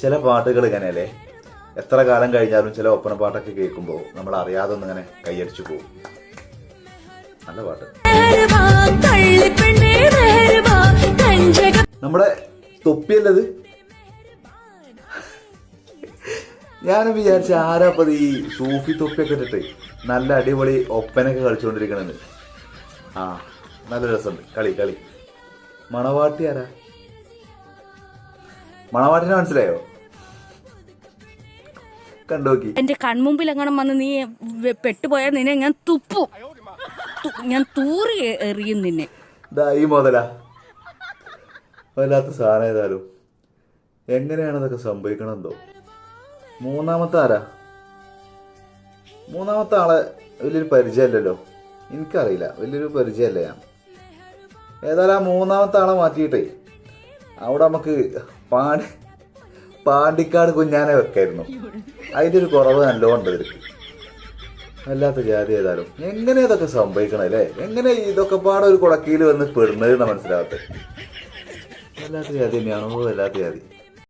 ചില പാട്ടുകൾ ഇങ്ങനെയല്ലേ, എത്ര കാലം കഴിഞ്ഞാലും ചില ഒപ്പന പാട്ടൊക്കെ കേൾക്കുമ്പോൾ നമ്മൾ അറിയാതെ ഒന്ന് ഇങ്ങനെ കൈയടിച്ചു പോകും. നല്ല പാട്ട്. നമ്മുടെ തൊപ്പിയല്ലത്. ഞാനും വിചാരിച്ച ആരാപ്പത് ഈ സൂഫി തൊപ്പിയൊക്കെ ഇട്ടിട്ട് നല്ല അടിപൊളി ഒപ്പനൊക്കെ കളിച്ചുകൊണ്ടിരിക്കണെന്ന്. ആ നല്ല രസമുണ്ട് കളി കളി. മണവാട്ടി ആരാ? മണവാട്ടിനെ മനസ്സിലായോ? കണ്ടോക്കി. എന്റെ കൺമുമ്പിൽ എങ്ങനെ വന്ന് നീ പെട്ടുപോയാൽ നിന്നെ ഞാൻ തുപ്പും, ഞാൻ തൂറി എറിയും നിന്നെ. ഈ മുതലാ വല്ലാത്ത സാധനം. ഏതായാലും എങ്ങനെയാണ് ഇതൊക്കെ സംഭവിക്കണമെന്തോ. മൂന്നാമത്തെ ആരാ? മൂന്നാമത്തെ ആളെ വലിയൊരു പരിചയമല്ലല്ലോ, എനിക്കറിയില്ല, വലിയൊരു പരിചയമല്ല ഞാൻ. ഏതായാലും ആ മൂന്നാമത്തെ ആളെ മാറ്റിയിട്ടേ അവിടെ നമുക്ക് പാണ്ടിക്കാട് കുഞ്ഞാനെ വെക്കായിരുന്നു. അതിൻ്റെ ഒരു കുറവ് നല്ലോണ്ട് ഇവർക്ക്. വല്ലാത്ത ജാതി. ഏതായാലും എങ്ങനെ ഇതൊക്കെ സംഭവിക്കണല്ലേ? എങ്ങനെ ഇതൊക്കെ പാടെ ഒരു കുടക്കീയിൽ വന്ന് പെടുന്നത് എന്ന് മനസ്സിലാവട്ടെ. വല്ലാത്ത ജാതി തന്നെയാണോ? വല്ലാത്ത ജാതി.